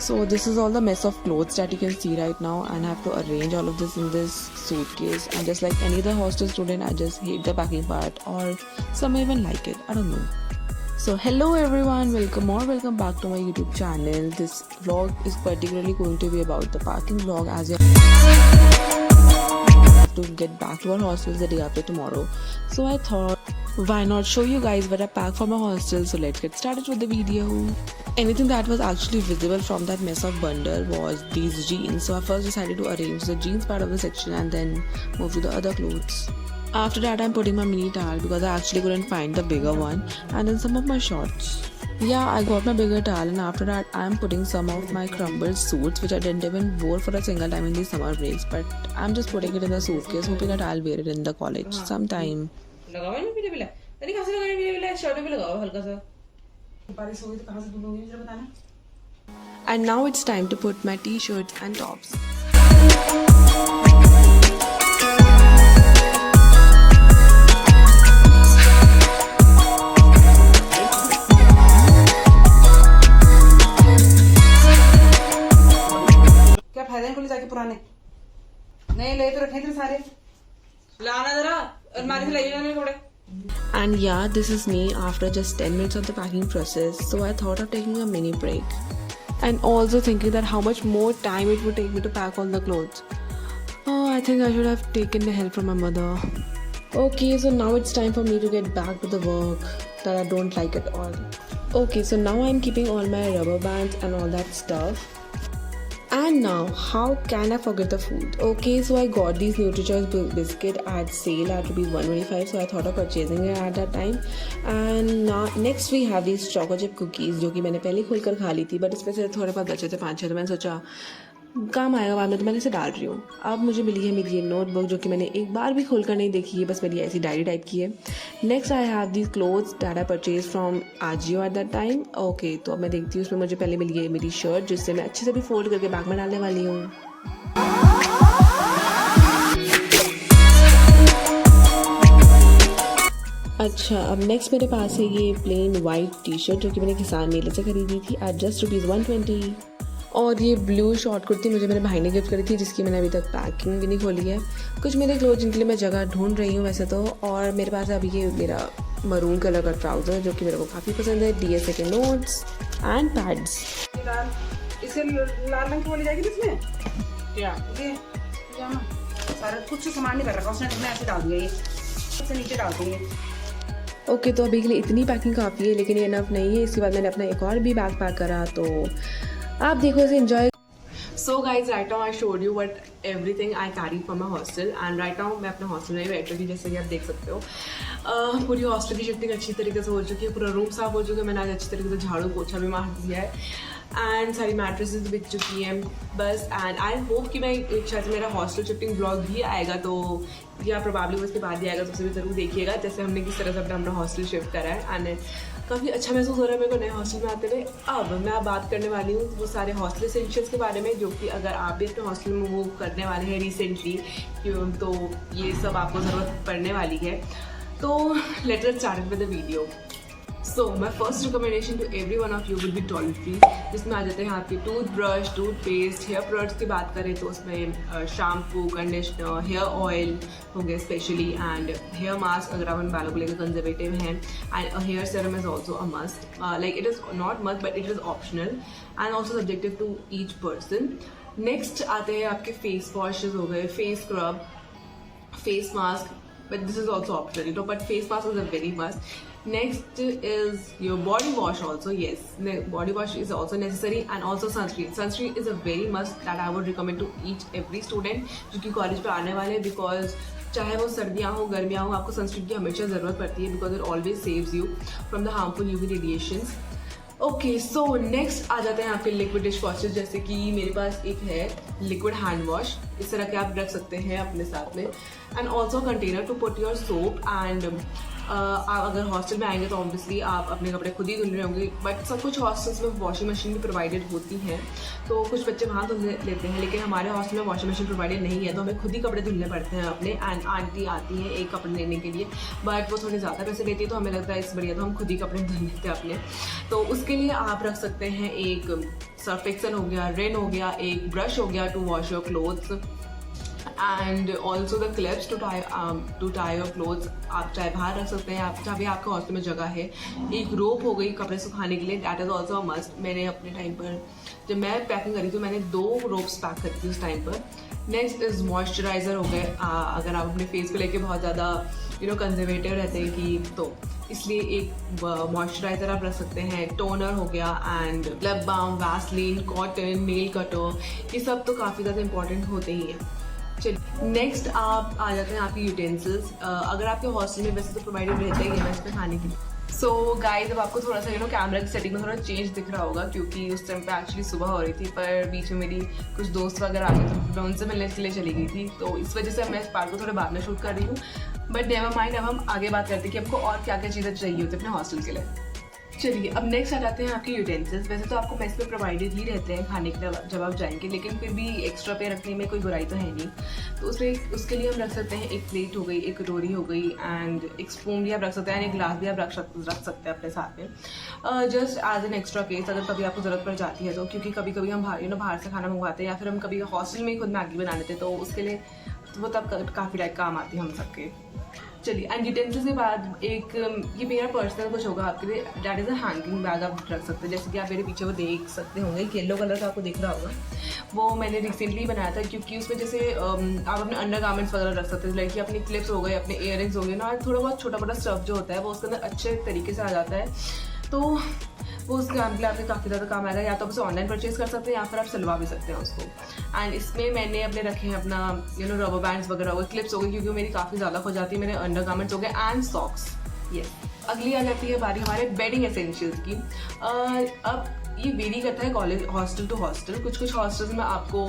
So this is all the mess of clothes that you can see right now, and I have to arrange all of this in this suitcase. And just like any other hostel student, I just hate the packing part, or some even like it, I don't know. So hello everyone, welcome back to my YouTube channel. This vlog is particularly going to be about the packing vlog, as you have to get back to our hostels the day after tomorrow. So I thought, why not show you guys what I packed for my hostel. So let's get started with the video. Anything that was actually visible from that mess of bundle was these jeans. So I first decided to arrange the jeans part of the section and then move to the other clothes. After that, I'm putting my mini towel because I actually couldn't find the bigger one, and then some of my shorts. Yeah, I got my bigger towel, and after that I'm putting some of my crumbled suits which I didn't even wear for a single time in these summer breaks, but I'm just putting it in the suitcase hoping that I'll wear it in the college sometime. And now it's time to put my t-shirts and tops. जाके पुराने नहीं ले तो रखे थे सारे लाना जरा अलमारी से ले जाने थोड़े. And yeah, this is me after just 10 minutes of the packing process. So I thought of taking a mini break, and also thinking that how much more time it would take me to pack all the clothes. Oh, I think I should have taken the help from my mother. Okay, so now it's time for me to get back to the work that I don't like at all. Okay, so now I'm keeping all my rubber bands and all that stuff. And now, how can I forget the food? Okay, so I got these NutriChoice biscuit at sale at ₹125, so I thought of purchasing it at that time. And now, next we have these choco chip cookies, जो कि मैंने पहले खोल कर खा ली थी, but इसमें से थोड़े बहुत बचे थे 5-6, तो मैंने सोचा काम आएगा बाद में, तो मैंने इसे डाल रही हूँ. अब मुझे मिली है मेरी ये नोटबुक, जो कि मैंने एक बार भी खोलकर नहीं देखी है, बस मेरी ऐसी डायरी टाइप की है. Next I have these clothes that I purchase from Ajio at that time. Okay, तो अब मैं देखती हूँ उसमें मुझे पहले मिली है मेरी शर्ट, जिससे मैं अच्छे से भी फोल्ड करके बैग में डालने वाली हूँ. अच्छा, अब नेक्स्ट मेरे पास है ये प्लेन वाइट टी शर्ट, जो कि मैंने किसान मेले से खरीदी थी एट जस्ट ₹120. और ये ब्लू शॉर्ट कुर्ती मुझे मेरे भाई ने गिफ्ट करी थी, जिसकी मैंने अभी तक पैकिंग भी नहीं खोली है. कुछ मेरे क्लोथ जिनके लिए मैं जगह ढूंढ रही हूँ वैसे तो. और मेरे पास अभी ये मेरा मरून कलर का ट्राउज़र, जो कि मेरे को काफ़ी पसंद है. DSA के नोट्स एंड पैड्स. इसे लाल रंग की बोली जाएगी इसमें क्या ये सारा कुछ सामान नहीं कर रखा उसने, मैं ऐसे डाल दिया, ये सबसे नीचे डाल दूँगी. ओके, तो अभी के लिए इतनी पैकिंग काफ़ी है, लेकिन ये इनफ नहीं है. इसके बाद मैंने अपना एक और भी बैग पैक करा, तो आप देखो इसे enjoy. So guys, right now I showed you what everything I carry from my hostel. And right now मैं अपने हॉस्टल में ही बैठ रही थी, जैसे कि आप देख सकते हो. पूरी हॉस्टल की शिफ्टिंग अच्छी तरीके से हो चुकी है, पूरा रूम साफ हो चुका है. मैंने आज अच्छी तरीके से झाड़ू पोछा भी मार दिया है, एंड सारी मैट्रेसेस बिक चुकी हैं बस. एंड आई होप कि मैं एक शायद मेरा हॉस्टल शिफ्टिंग ब्लॉग भी आएगा, तो या प्रोबेबली उसके बाद ही आएगा, तो उसे भी ज़रूर देखिएगा जैसे हमने किस तरह से अपना हॉस्टल शिफ्ट करा है. एंड काफ़ी अच्छा महसूस हो रहा है मेरे को नए हॉस्टल में आते हुए. अब मैं बात करने वाली हूँ वो सारे हॉस्टल एसेंशियल्स के बारे में, जो कि अगर आप भी अपने हॉस्टल में मूव करने वाले हैं रिसेंटली, तो ये सब आपको ज़रूरत पड़ने वाली है. तो let's get started with the video. So my first recommendation to everyone of you will be toiletries, जिसमें आ जाते हैं आपके टूथब्रश, टूथपेस्ट. हेयर प्रोडक्ट्स की बात करें तो उसमें शैम्पू, कंडीशनर, हेयर ऑयल होंगे स्पेशली, एंड हेयर मास्क अगर आप उन बालों को लेकर कंजर्वेटिव हैं. And hair serum is also a must. Like it is not must but it is optional and also subjective to each person. Next आते हैं आपके फेस वॉशेज हो गए, face scrub, face mask, but this is also optional, but face mask is a very must. Next is your body wash also. Yes, body wash is also necessary, and also sunscreen is a very must that I would recommend to each every student जो कि college पे आने वाले हैं, because चाहे वो सर्दियाँ हो गर्मियाँ हो, आपको सनस्क्रीन की हमेशा ज़रूरत पड़ती है, because it always saves you from the harmful UV radiations. Okay, so next आ जाते हैं आपके लिक्विड डिश वॉशेज, जैसे कि मेरे पास एक है लिक्विड हैंड वॉश. इस तरह के आप रख सकते हैं अपने साथ में। And also container to put your soap and आप अगर हॉस्टल में आएंगे तो ऑब्वियसली आप अपने कपड़े खुद ही धुल रहे होंगे, बट सब कुछ हॉस्टल्स में वॉशिंग मशीन भी प्रोवाइडेड होती हैं, तो कुछ बच्चे वहाँ धुल लेते हैं, लेकिन हमारे हॉस्टल में वॉशिंग मशीन प्रोवाइडेड नहीं है, तो हमें खुद ही कपड़े धुलने पड़ते हैं अपने। एंड आंटी आती है एक कपड़े लेने के लिए, बट वो थोड़े ज़्यादा पैसे लेती है, तो हमें लगता है इससे बढ़िया तो हम खुद ही कपड़े धुल लेते हैं अपने। तो उसके लिए आप रख सकते हैं एक सर्फ एक्सेल हो गया, रिन हो गया, एक ब्रश हो गया to wash your clothes, and also the clips to tie your clothes. आप चाहे बाहर रख सकते हैं, आप जहाँ भी आपके हॉस्टल में जगह है। एक रोप हो गई कपड़े सुखाने के लिए, that is also a must. मैंने अपने टाइम पर जब मैं पैकिंग करी तो मैंने 2 रोप्स पैक करी थी उस टाइम पर। नेक्स्ट इज मॉइस्चराइज़र हो गए, अगर आप अपने फेस को लेके बहुत ज़्यादा कंजर्वेटिव रहते हैं कि तो इसलिए एक मॉइस्चराइज़र आप रख सकते हैं। टोनर हो गया and lip balm, Vaseline, cotton, nail cutter, ये सब तो काफ़ी ज़्यादा इंपॉर्टेंट होते ही हैं। चलिए नेक्स्ट आप आ जाते हैं आपके यूटेंसिल्स। अगर आपके हॉस्टल में वैसे तो प्रोवाइडेड रहता ही है लंच में खाने के लिए। सो गाइस अब आपको थोड़ा सा कैमरा की सेटिंग में थोड़ा चेंज दिख रहा होगा, क्योंकि उस टाइम पे एक्चुअली सुबह हो रही थी, पर बीच में मेरी कुछ दोस्त वगैरह आ गए तो मैं उनसे मिलने के लिए चली गई थी, तो इस वजह से मैं इस पार्ट को थोड़े बाद में शूट कर रही हूँ। बट नेवर माइंड, अब हम आगे बात करते हैं कि आपको और क्या क्या चीज़ें चाहिए होती है अपने हॉस्टल के लिए। चलिए अब नेक्स्ट आ जाते हैं आपके यूटेंसिल्स। वैसे तो आपको मेस में प्रोवाइडेड ही रहते हैं खाने के लिए जब आप जाएंगे, लेकिन फिर भी एक्स्ट्रा पे रखने में कोई बुराई तो है नहीं, तो उसके लिए हम रख सकते हैं एक प्लेट हो गई, एक कटोरी हो गई, एंड एक स्पून भी आप रख सकते हैं, एक ग्लास भी आप रख सकते हैं अपने साथ में, just as an extra case अगर कभी आपको ज़रूरत पड़ जाती है तो। क्योंकि कभी कभी हम बाहर से खाना मंगवाते हैं, या फिर हम कभी हॉस्टल में ही खुद मैगी बना लेते हैं, तो उसके लिए वो तब काफ़ी टाइप काम आती है हम सबके। चलिए एंड यूटेंसिल्स के बाद एक ये मेरा पर्सनल कुछ होगा आपके लिए, that is a hanging bag आप रख सकते हैं। जैसे कि आप मेरे पीछे वो देख सकते होंगे, येलो कलर का आपको दिख रहा होगा, वो मैंने रिसेंटली बनाया था, क्योंकि उसमें जैसे आप अपने अंडर गारमेंट्स वगैरह रख सकते हैं, लाइक अपने क्लिप्स हो गए, अपने इयररिंग्स हो गए ना, थोड़ा बहुत छोटा मोटा स्टफ जो होता है वो उसके अंदर अच्छे तरीके से आ जाता है, तो वो उस काम के लिए आपके काफ़ी ज़्यादा काम आएगा। या तो आप उसे ऑनलाइन परचेज कर सकते हैं या फिर आप सिलवा भी सकते हैं उसको। एंड इसमें मैंने अपने रखे हैं अपना रबर बैंड्स वगैरह हो गए, क्लिप्स हो गई, क्योंकि मेरी काफ़ी ज़्यादा हो जाती है, मेरे अंडर गारमेंट्स हो गए, एंड सॉक्स। यस, अगली आ जाती है बारी हमारे बेडिंग एसेंशियल्स की। अब ये वेरी करता है कॉलेज हॉस्टल टू हॉस्टल। कुछ हॉस्टल्स में आपको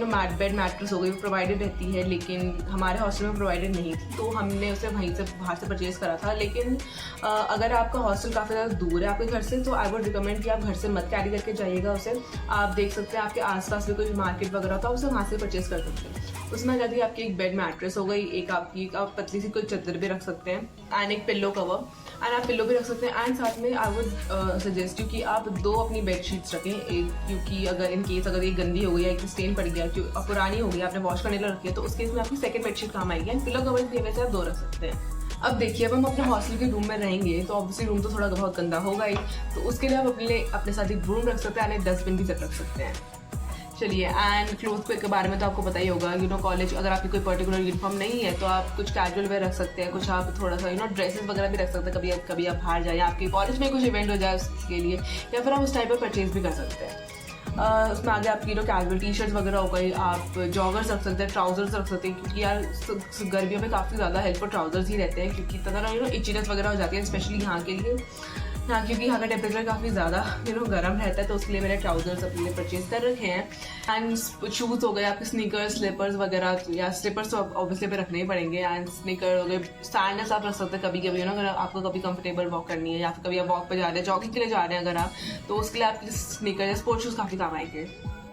मैट बेड मैट्रेस हो गई प्रोवाइडेड रहती है, लेकिन हमारे हॉस्टल में प्रोवाइडेड नहीं थी, तो हमने उसे वहीं से बाहर से परचेज़ करा था। लेकिन अगर आपका हॉस्टल काफ़ी ज़्यादा दूर है आपके घर से, तो आई वुड रिकमेंड कि आप घर से मत कैरी करके जाइएगा उसे। आप देख सकते हैं आपके आसपास भी कोई मार्केट वगैरह होता है, उसे वहाँ से परचेज़ कर सकते हैं। उसमें जाती आपकी एक बेड मैट्रेस हो गई, एक आपकी आप पतली सी कोई चादर भी रख सकते हैं, एंड एक पिल्लो कवर, एंड आप पिल्लो भी रख सकते हैं। एंड साथ में आई वुड सजेस्ट यू कि आप 2 अपनी बेडशीट्स रखें, एक क्योंकि अगर इन केस अगर ये गंदी हो गई या एक स्टेन पड़ गया, क्योंकि पुरानी हो गई, आपने वॉश करने के लिए रखी है, तो उस केस में आपकी सेकंड बेडशीट काम आएगी। एंड पिल्लो कवर भी वैसे आप 2 रख सकते हैं। अब देखिए, अब हम अपने हॉस्टल के रूम में रहेंगे तो ऑब्वियसली रूम तो थोड़ा बहुत गंदा होगा ही, तो उसके लिए आप अपने साथ एक ब्रूम रख सकते हैं, एंड एक डस्टबिन भी रख सकते हैं। चलिए एंड क्लोथ के बारे में तो आपको पता ही होगा, कॉलेज अगर आपकी कोई पर्टिकुलर यूनिफॉर्म नहीं है तो आप कुछ कैजुअल वेयर रख सकते हैं, कुछ आप थोड़ा सा ड्रेसेस वगैरह भी रख सकते हैं, कभी आप बाहर जाए, आपके कॉलेज में कुछ इवेंट हो जाए उसके लिए, या फिर आप उस टाइप पर परचेज भी कर सकते हैं। उसमें आगे आपकी कैजुअल टी शर्ट्स वगैरह हो गई, आप जॉगर्स रख सकते हैं, ट्राउजर्स रख सकते हैं, क्योंकि यार गर्मियों में काफ़ी ज़्यादा हेल्पफुल ट्राउजर्स ही रहते हैं, क्योंकि तरह इचीनेस वगैरह हो जाती है, स्पेशली यहाँ के लिए, हाँ, क्योंकि यहाँ का टेम्परेचर काफ़ी ज़्यादा गर्म रहता है, तो उसके लिए मैंने ट्राउजर्स अपने लिए परचेज कर रखे हैं। एंड शूज़ हो गए आपके, स्नीकर्स, स्लीपर्स वगैरह, या स्लीपर्स तो ऑब्वियसली पे रखने ही पड़ेंगे, एंड स्नीकर हो गए, सैंडल्स आप रख सकते हैं कभी कभी अगर आपको कभी कंफर्टेबल वॉक करनी है, या फिर कभी आप वॉक पे जा रहे हैं, जॉगिंग के लिए जा रहे हैं अगर आप, तो उसके लिए आपके स्नीकर या स्पोर्ट्स शूज़ काफ़ी काम आएंगे।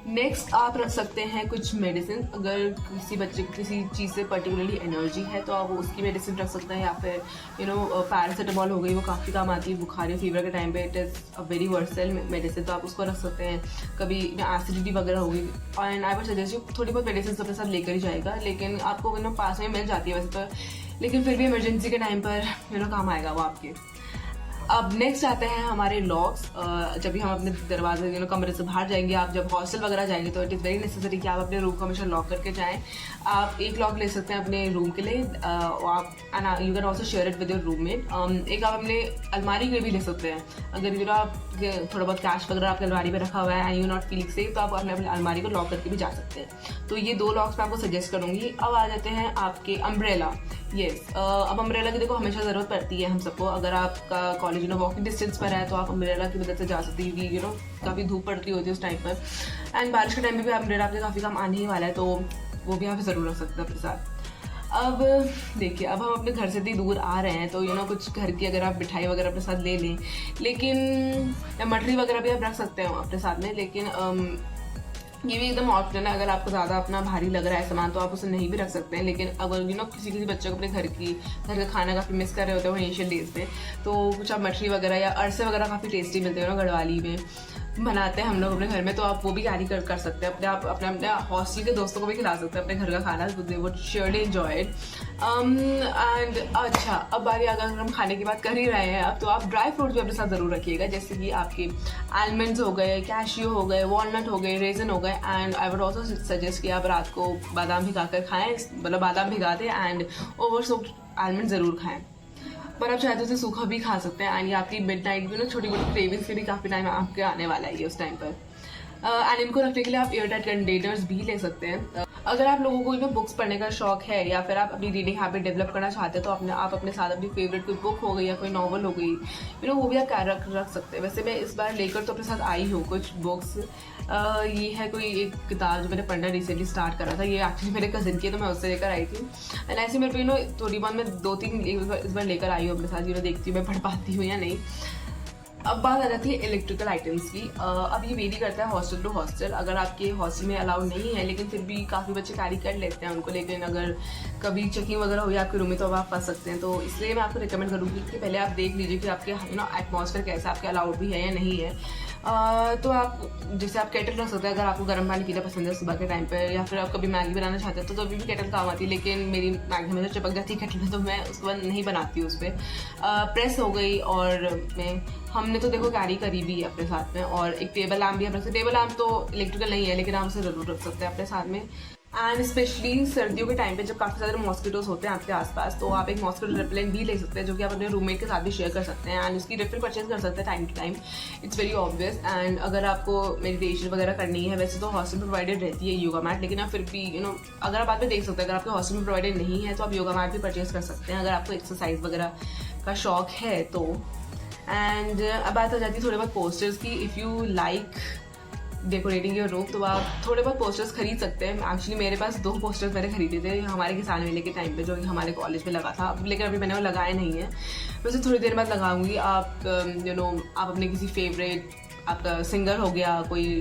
नेक्स्ट आप रख सकते हैं कुछ मेडिसिन, अगर किसी बच्चे को किसी चीज़ से पर्टिकुलरली एनर्जी है तो आप उसकी मेडिसिन रख सकते हैं, या फिर पैरासीटामॉल हो गई, वो काफ़ी काम आती है बुखार या फीवर के टाइम पे, it is a very versatile medicine, तो आप उसको रख सकते हैं। कभी एसिडिटी वगैरह हो गई, and I would suggest you थोड़ी बहुत मेडिसिन अपने साथ लेकर ही जाएगा, लेकिन आपको पास में मिल जाती है वैसे तो, लेकिन फिर भी इमरजेंसी के टाइम पर काम आएगा वो आपके। अब नेक्स्ट आते हैं हमारे लॉक्स। जब भी हम अपने दरवाजे कमरे से बाहर जाएंगे, आप जब हॉस्टल वगैरह जाएंगे, तो इट इज़ वेरी नेसेसरी कि आप अपने रूम को हमेशा लॉक करके जाएं। आप एक लॉक ले सकते हैं अपने रूम के लिए, आप you can also share it with your roommate. एक आप अपने अलमारी के लिए भी ले सकते हैं, अगर आप थोड़ा बहुत कैश वगैरह आपके अलमारी में रखा हुआ है and you not feeling safe, तो आप अपने अलमारी को लॉक करके भी जा सकते हैं। तो ये 2 लॉक्स मैं आपको सजेस्ट करूँगी। अब आ जाते हैं आपके अम्ब्रेला। अब अम्ब्रेला की देखो हमेशा ज़रूरत पड़ती है हम सबको, अगर आपका कॉलेज कॉलेज वॉकिंग डिस्टेंस पर है तो आप अम्ब्रेला की मदद से जा सकते हैं, क्योंकि काफ़ी धूप पड़ती होती है उस टाइम पर। एंड बारिश के टाइम में भी अम्ब्रेला आपके काफ़ी काम आने ही वाला है, तो वो भी आप ज़रूर रख सकते हैं अपने साथ। अब देखिए, अब हम अपने घर से इतनी दूर आ रहे हैं तो कुछ घर की अगर आप मिठाई वगैरह अपने साथ ले लें, लेकिन मठरी वगैरह भी आप रख सकते हैं अपने साथ में, लेकिन ये भी एकदम ऑप्शन है। अगर आपको ज़्यादा अपना भारी लग रहा है सामान तो आप उसे नहीं भी रख सकते हैं, लेकिन अगर किसी बच्चे को अपने घर का खाना काफ़ी मिस कर रहे होते हैं वो इनिशियल डेज में, तो कुछ आप मठरी वगैरह या अरसे वगैरह काफ़ी टेस्टी मिलते हैं गढ़वाली में बनाते हैं हम लोग अपने घर में, तो आप वो भी कैरी कर सकते हैं। अपने हॉस्टल के दोस्तों को भी खिला सकते हैं अपने घर का खाना, दे वो श्योरली एंजॉय इट। एंड अच्छा, अब बारी अगर हम खाने की बात कर ही रहे हैं अब, तो आप ड्राई फ्रूट्स भी अपने साथ ज़रूर रखिएगा, जैसे कि आपके आलमंड्स हो गए, कैशियो हो गए, वॉलनट हो गए, रेजन हो गए। And I would also suggest कि आप रात को बादाम भिगा कर खाएँ, मतलब बादाम भिगा दें एंड ओवर सोक्ड आलमंड ज़रूर खाएँ, पर आप चाहे तो उसे सूखा भी खा सकते हैं। एंड ये आपकी मिड नाइट भी छोटी मोटी क्रेविंग्स के भी काफ़ी टाइम आपके आने वाला है ये उस टाइम पर। एंड इनको रखने के लिए आप एयरटाइट कंटेनर्स भी ले सकते हैं। अगर आप लोगों को बुक्स पढ़ने का शौक है या फिर आप अपनी रीडिंग हैबिट डेवलप करना चाहते हैं, तो आप अपने साथ अपनी फेवरेट कोई बुक हो गई या कोई नॉवल हो गई, वो भी आप रख सकते हैं। वैसे मैं इस बार लेकर तो अपने साथ आई हूँ कुछ बुक्स। ये है कोई एक किताब जो मैंने पढ़ना रिसेंटली स्टार्ट करा था, ये एक्चुअली मेरे कजिन की है तो मैं उससे लेकर आई थी। एंड ऐसे मेरे पे थोड़ी बहुत मैं 2-3 इस बार लेकर आई हूँ अपने साथ, देखती हूँ मैं पढ़ पाती हूँ या नहीं। अब बात आ जाती है इलेक्ट्रिकल आइटम्स की। अब ये वेरी करता है हॉस्टल टू हॉस्टल। अगर आपके हॉस्टल में अलाउड नहीं है, लेकिन फिर भी काफ़ी बच्चे कैरी कर लेते हैं उनको, लेकिन अगर कभी चेकिंग वगैरह हुई आपके रूम में तो अब आप फंस सकते हैं। तो इसलिए मैं आपको रिकमेंड करूँगी कि पहले आप देख लीजिए कि आपके एटमॉस्फेयर कैसा है, आपके अलाउड भी है या नहीं है। तो आप जैसे आप केटल रख सकते हैं अगर आपको गर्म पानी पीना पसंद है सुबह के टाइम पर, या फिर आप कभी मैगी बनाना चाहते हैं तो अभी भी केटल काम आती है, लेकिन मेरी मैगी में तो चिपक जाती है केटल में, तो मैं उसके बाद नहीं बनाती हूँ उस पर। प्रेस हो गई, और हमने तो देखो कैरी करी भी है अपने साथ में, और एक टेबल लैम्प भी है। टेबल लैम्प तो इलेक्ट्रिकल नहीं है, लेकिन आप उसे ज़रूर रख सकते हैं अपने साथ में। एंड स्पेशली सर्दियों के टाइम पे जब काफ़ी सारे मॉस्किटोज होते हैं आपके आसपास, तो आप एक मॉस्किटो रिपेलेंट भी ले सकते हैं, जो कि आप अपने रूममेट के साथ भी शेयर कर सकते हैं। एंड उसकी रिफिल परचेज कर सकते हैं time to time, it's very obvious. And अगर आपको मेडिटेशन वगैरह करनी है, वैसे तो हॉस्टल में प्रोवाइडेड रहती है योगा मैट, लेकिन आप फिर भी अगर आप बाद में देख सकते हैं, अगर आपके हॉस्टल में प्रोवाइडेड नहीं है तो आप योगा मैट भी परचेज कर सकते हैं अगर आपको एक्सरसाइज वगैरह का शौक है तो। एंड अब बात आ जाती है थोड़े बहुत पोस्टर्स की। If you like decorating your room तो आप थोड़े बहुत पोस्टर्स खरीद सकते हैं। एक्चुअली मेरे पास 2 पोस्टर्स मैंने खरीदे थे हमारे किसान मेले के टाइम पे, जो हमारे कॉलेज में लगा था, लेकिन अभी मैंने वो लगाया नहीं है, मैं उसे थोड़ी देर बाद लगाऊंगी। आप आप अपने किसी फेवरेट, आपका सिंगर हो गया, कोई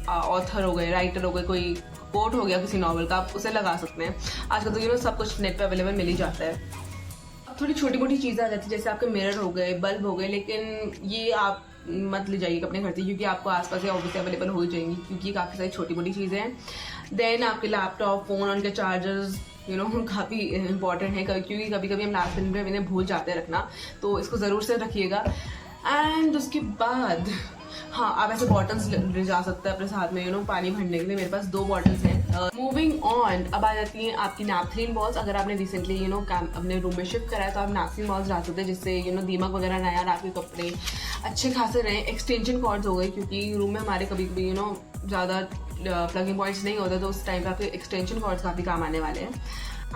ऑथर हो गए, राइटर हो गए, कोई कोट हो गया किसी नॉवल का, आप उसे लगा सकते हैं। आजकल तो सब कुछ नेट पर अवेलेबल मिल ही जाता है। थोड़ी छोटी मोटी चीज़ें आ जाती है, जैसे आपके मिरर हो गए, बल्ब हो गए, लेकिन ये आप मत ले जाइएगा अपने घर से, क्योंकि आपको आसपास ऑब्वियसली अवेलेबल हो जाएंगी, क्योंकि काफ़ी सारी छोटी मोटी चीज़ें हैं। देन आपके लैपटॉप, फ़ोन, उनके चार्जर्स काफ़ी इंपॉर्टेंट है, क्योंकि कभी कभी हम लास्ट मिनट में इन्हें भूल जाते हैं रखना, तो इसको ज़रूर से रखिएगा। एंड उसके बाद हाँ, आप ऐसे बॉटल्स ले जा सकते हैं अपने साथ में पानी भरने के लिए। मेरे पास 2 बॉटल्स हैं। मूविंग ऑन, अब आ जाती हैं आपकी नैपथलिन बॉल्स। अगर आपने रिसेंटली अपने रूम में शिफ्ट करा है तो आप नैपथलिन बॉल्स ला सकते हैं, जिससे दीमक वगैरह ना यार आपके कपड़े अच्छे खासे रहें। एक्सटेंशन कॉर्ड्स हो गए, क्योंकि रूम में हमारे कभी कभी ज़्यादा प्लगिंग पॉइंट्स नहीं होते, तो उस टाइम पे आपके एक्सटेंशन कॉर्ड्स काफ़ी काम आने वाले हैं।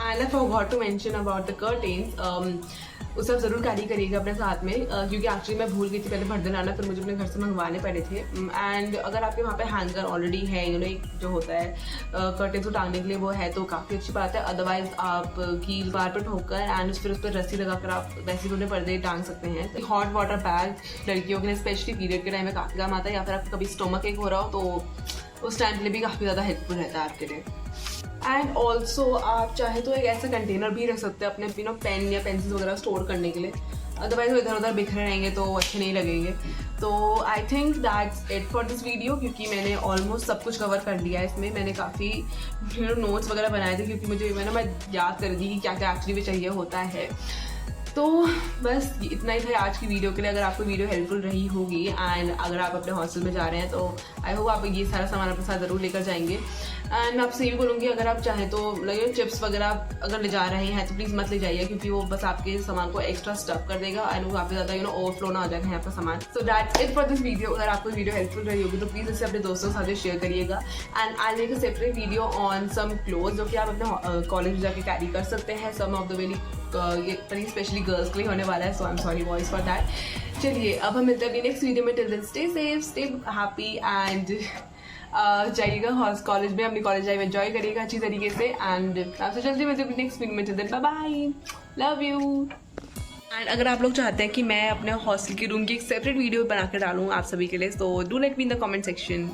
And I forgot to mention about the curtains, उसे आप ज़रूर कैरी करिएगा अपने साथ में, क्योंकि एक्चुअली मैं भूल गई थी पहले भर दिन आना, फिर मुझे अपने घर से मंगवाने पड़े थे। एंड अगर आपके वहाँ पे हैंगर ऑलरेडी है, एक जो होता है कर्टेन्स को टांगने के लिए, वो है तो काफ़ी अच्छी बात है। अदरवाइज आप कील बार पर ठोककर एंड फिर उस पर रस्सी लगाकर आप वैसे भी पर्दे टांग सकते हैं। हॉट वाटर बैग लड़कियों के लिए स्पेशली पीरियड के टाइम में काफ़ी काम आता है, या फिर आपको कभी स्टोमक एक हो रहा हो तो उस टाइम के लिए भी काफ़ी ज़्यादा हेल्पफुल रहता है आपके लिए। एंड ऑल्सो आप चाहे तो एक ऐसा कंटेनर भी रख सकते हैं अपने पेन या पेंसिल वगैरह स्टोर करने के लिए, अदरवाइज वो इधर उधर बिखरे रहेंगे तो अच्छे नहीं लगेंगे। तो I think that's it for this video, क्योंकि मैंने ऑलमोस्ट सब कुछ कवर कर लिया है इसमें। मैंने काफ़ी नोट्स वगैरह बनाए थे, क्योंकि मुझे मैं याद कर दी कि क्या क्या एक्चुअली चाहिए होता है। तो बस इतना ही था आज की वीडियो के लिए। अगर आपको वीडियो हेल्पफुल रही होगी एंड अगर आप अपने हॉस्टल में जा रहे हैं तो आई होप आप ये सारा सामान अपने साथ ज़रूर लेकर जाएंगे। एंड मैं आपसे ये भी बोलूँगी, अगर आप चाहें तो चिप्स वगैरह अगर ले जा रहे हैं तो प्लीज़ मत ले जाइए, क्योंकि वो बस आपके सामान को एक्स्ट्रा स्टफ कर देगा एंड वो काफ़ी ज़्यादा ओवरफ्लो ना हो जाएगा आपका सामान। So that's it for this video. अगर आपको वीडियो हेल्पफुल रही होगी तो प्लीज़ इसे अपने दोस्तों के साथ शेयर करिएगा। And I make a separate video on some cloth जो कि आप अपने कॉलेज में जाके कैरी कर सकते हैं। सम ऑफ द वेरी ये पनीर स्पेशली गर्ल्स के लिए होने वाला है, so I am sorry boys for that. चलिए अब हम मिलते हैं अभी नेक्स्ट वीडियो में। Till then stay safe, stay happy and जाइएगा कॉलेज में, अपनी कॉलेज लाइफ एंजॉय करिएगा अच्छी तरीके से। एंड आपसे जल्दी मिलते हैं नेक्स्ट वीडियो में। Till then bye bye, love you. And अगर आप लोग चाहते हैं कि मैं अपने हॉस्टल की रूम की एक सेपरेट वीडियो बना कर डालूँ आप सभी के लिए, तो do let me in the comment section.